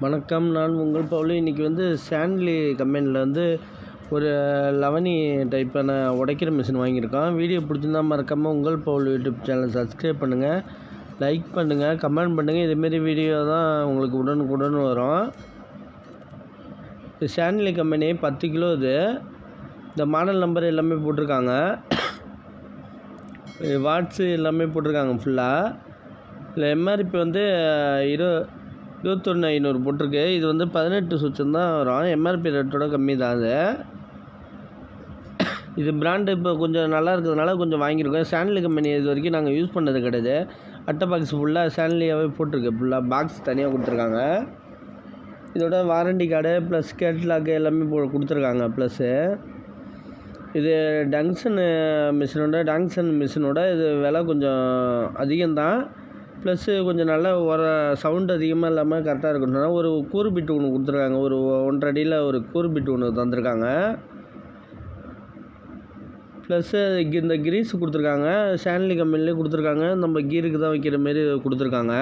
வணக்கம். நான் உங்கள் பவுல். இன்றைக்கி ஸ்டான்லி கம்பெனியில் ஒரு லவனி டைப்பான உடைக்கிற மிஷின் வாங்கியிருக்கோம். வீடியோ பிடிச்சிருந்தா மறக்காமல் உங்கள் பவுல் யூடியூப் சேனல் சப்ஸ்கிரைப் பண்ணுங்கள், லைக் பண்ணுங்கள், கமெண்ட் பண்ணுங்கள். இதுமாரி வீடியோ தான் உங்களுக்கு உடனுக்குடன் வரும். இது ஸ்டான்லி கம்பெனி 10 கிலோ. இந்த மாடல் நம்பர் எல்லாமே போட்டிருக்காங்க, வாட்ஸு எல்லாமே போட்டிருக்காங்க ஃபுல்லாக. இல்லை எம்ஆர்பி 21,500 போட்டிருக்கு. இது 18 சுவிட்சம் தான் வரும். எம்ஆர்பி ரேட்டோட கம்மி தான் அது. இது பிராண்டு இப்போ கொஞ்சம் நல்லா இருக்கிறதுனால கொஞ்சம் வாங்கியிருக்கோம். ஸ்டான்லி கம்பெனி இது வரைக்கும் நாங்கள் யூஸ் பண்ணது கிடையாது. அட்டை பாக்ஸ் ஃபுல்லாக ஸ்டான்லியாகவே போட்டிருக்கு. ஃபுல்லாக பாக்ஸ் தனியாக கொடுத்துருக்காங்க. இதோட வாரண்டி கார்டு ப்ளஸ் கேட்லாக்கு எல்லாமே கொடுத்துருக்காங்க. ப்ளஸ்ஸு இது டங்ஷன் மிஷினோட இது விலை கொஞ்சம் அதிகம்தான். ப்ளஸ்ஸு கொஞ்சம் நல்லா சவுண்டு அதிகமாக இல்லாமல் கரெக்டாக இருக்கணும்னா ஒரு கூறு பிட்டு ஒன்று கொடுத்துருக்காங்க. ஒரு 1.5 அடியில் ஒரு கூறு பிட்டு ஒன்று தந்துருக்காங்க. ப்ளஸ்ஸு இந்த கிரீஸ் கொடுத்துருக்காங்க. ஸ்டான்லி கம்பெனிலே கொடுத்துருக்காங்க. நம்ம கீருக்கு தான் வைக்கிற மாரி கொடுத்துருக்காங்க.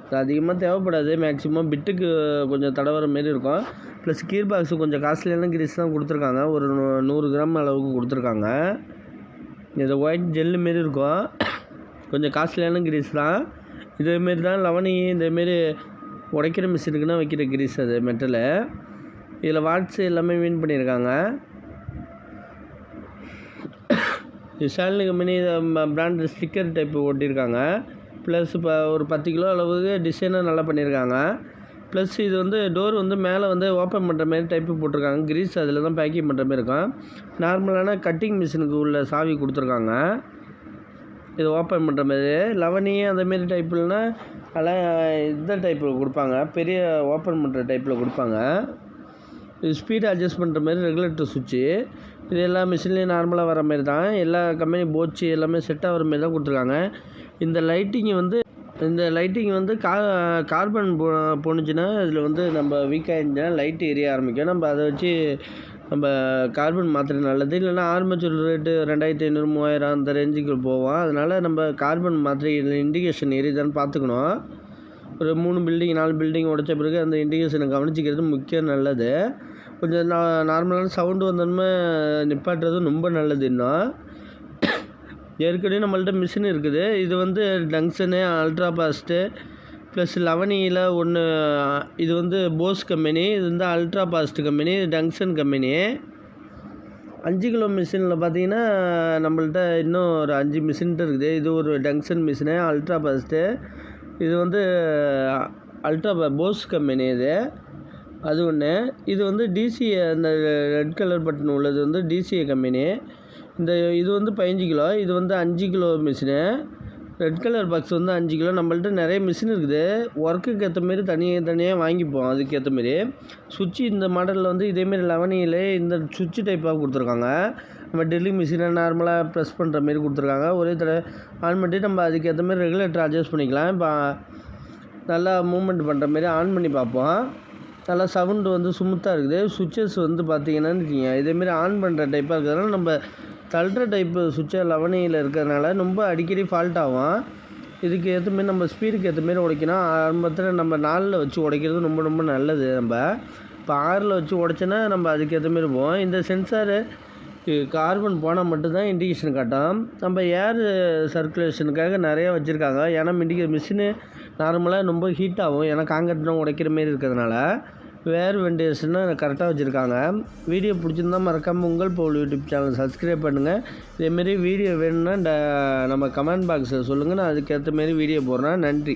அது அதிகமாக தேவைப்படாது. மேக்ஸிமம் பிட்டுக்கு கொஞ்சம் தடவர மாரி இருக்கும். ப்ளஸ் கீர் பாக்ஸு கொஞ்சம் காஸ்ட்லியான கிரீஸ் தான் கொடுத்துருக்காங்க. ஒரு 100 கிராம் அளவுக்கு கொடுத்துருக்காங்க. இது ஒயிட் ஜெல்லு மாரி இருக்கும். கொஞ்சம் காஸ்ட்லியான கிரீஸ் தான். இதேமாரி தான் லவனி இதேமாரி உடைக்கிற மிஷினுக்குன்னா வைக்கிற கிரீஸ். அது மெட்டலு. இதில் வாட்ஸு எல்லாமே மீன் பண்ணியிருக்காங்க. Stanley company brand sticker type ஒட்டியிருக்காங்க. ப்ளஸ் இப்போ ஒரு 10 கிலோ அளவுக்கு டிசைனாக நல்லா பண்ணியிருக்காங்க. ப்ளஸ் இது டோர் மேலே ஓப்பன் பண்ணுற மாதிரி டைப்பு போட்டிருக்காங்க. கிரீஸ் அதில் தான் பேக்கிங் பண்ணுற மாதிரி இருக்கும். நார்மலான கட்டிங் மிஷினுக்கு உள்ள சாவி கொடுத்துருக்காங்க. இது ஓப்பன் பண்ணுற மாதிரி. லவனி அந்தமாரி டைப்புலனா அதெல்லாம் இந்த டைப்பில் கொடுப்பாங்க. பெரிய ஓப்பன் பண்ணுற டைப்பில் கொடுப்பாங்க. இது ஸ்பீடு அட்ஜஸ்ட் பண்ணுற மாதிரி ரெகுலேட்டர் சுவிட்சு. இது எல்லா மிஷின்லேயும் நார்மலாக வர மாதிரி தான். எல்லா கம்பெனி போச்சு எல்லாமே செட் ஆகிற மாதிரி தான் கொடுத்துருக்காங்க. இந்த லைட்டிங் கார்பன் போணுச்சுன்னா இதில் நம்ம வீக் ஆகிடுச்சுன்னா லைட்டு எரிய ஆரம்பிக்கும். நம்ம அதை வச்சு நம்ம கார்பன் மாத்திரை நல்லது. இல்லைன்னா ஆர்மேச்சர் ரேட்டு 2500 3000 அந்த ரேஞ்சுக்கு போவோம். அதனால் நம்ம கார்பன் மாத்திரை இண்டிகேஷன் எரியுதான்னு பார்த்துக்கணும். ஒரு 3 பில்டிங் 4 பில்டிங் உடைச்ச பிறகு அந்த இண்டிகேஷனை கவனிச்சிக்கிறது முக்கியம் நல்லது. கொஞ்சம் நார்மலான சவுண்டு வந்தோன்னே நிப்பாட்டுறது ரொம்ப நல்லது. இன்னும் ஏற்கனவே நம்மள்ட்ட மிஷின் இருக்குது. இது டங்ஷனு அல்ட்ரா பாஸ்ட்டு ப்ளஸ் லவனியில் ஒன்று. இது போஸ் கம்பெனி. இது அல்ட்ரா பாஸ்ட் கம்பெனி. இது டங்ஷன் கம்பெனி. 5 கிலோ மிஷினில் பார்த்தீங்கன்னா நம்மள்ட்ட இன்னும் ஒரு 5 மிஷின்ட்டு இருக்குது. இது ஒரு டங்ஷன் மிஷினு அல்ட்ரா பாஸ்ட்டு. இது போஸ் கம்பெனி. அது ஒன்று. இது டிசிஏ அந்த ரெட் கலர் பட்டன் உள்ளது டிசிஏ கம்பெனி. இது 15 கிலோ. இது 5 kilo machine. Red colour box 5 kilo. நம்மள்ட்ட நிறைய மிஷின் இருக்குது. ஒர்க்குக்கு ஏற்ற மாரி தனியாக வாங்கிப்போம். அதுக்கேற்ற மாரி சுவிட்சு இந்த மாடலில் இதேமாரி லவனியில் இந்த சுவிட்சு டைப்பாக கொடுத்துருக்காங்க. நம்ம ட்ரில்லிங் மிஷினை நார்மலாக ப்ரெஸ் பண்ணுற மாரி கொடுத்துருக்காங்க. ஒரே தடவை ஆன் பண்ணிட்டு நம்ம அதுக்கேற்ற மாரி ரெகுலேட்டர் அட்ஜஸ்ட் பண்ணிக்கலாம். இப்போ நல்லா மூவ்மெண்ட் பண்ணுற மாரி ஆன் பண்ணி பார்ப்போம். நல்லா சவுண்டு ஸ்மூத்தாக இருக்குது. சுவிட்சஸ் பார்த்தீங்கன்னா இதேமாரி ஆன் பண்ணுற டைப்பாக இருக்கிறதுனால நம்ம தள்ளுற டைப்பு சுவிட்சை லவனியில் இருக்கிறதுனால ரொம்ப அடிக்கடி ஃபால்ட் ஆகும். இதுக்கு ஏற்ற மாரி நம்ம ஸ்பீடுக்கு ஏற்ற மாரி உடைக்கணும். ஆரம்பத்தில் நம்ம 4ல் வச்சு உடைக்கிறது ரொம்ப ரொம்ப நல்லது. நம்ம இப்போ 6ல் வச்சு உடைச்சோன்னா நம்ம அதுக்கேற்ற மாரி போவோம். இந்த சென்சாரு கார்பன் போனால் மட்டும்தான் இண்டிகேஷன் காட்டும். நம்ம ஏர் சர்க்குலேஷனுக்காக நிறையா வச்சுருக்காங்க. ஏன்னா மிஷினு நார்மலாக ரொம்ப ஹீட் ஆகும். ஏன்னா காங்கிரீட்லாம் உடைக்கிற மாரி இருக்கிறதுனால வேர் வெண்டிலேஷனை கரெக்டாக வச்சுருக்காங்க. வீடியோ பிடிச்சிருந்தால் மறக்காமல் உங்கள் பவுல் யூடியூப் சேனல் சப்ஸ்கிரைப் பண்ணுங்கள். இதேமாரி வீடியோ வேணும்னா நம்ம கமெண்ட் பாக்ஸில் சொல்லுங்கள். நான் அதுக்கேற்ற மாரி வீடியோ போடுறேன். நன்றி.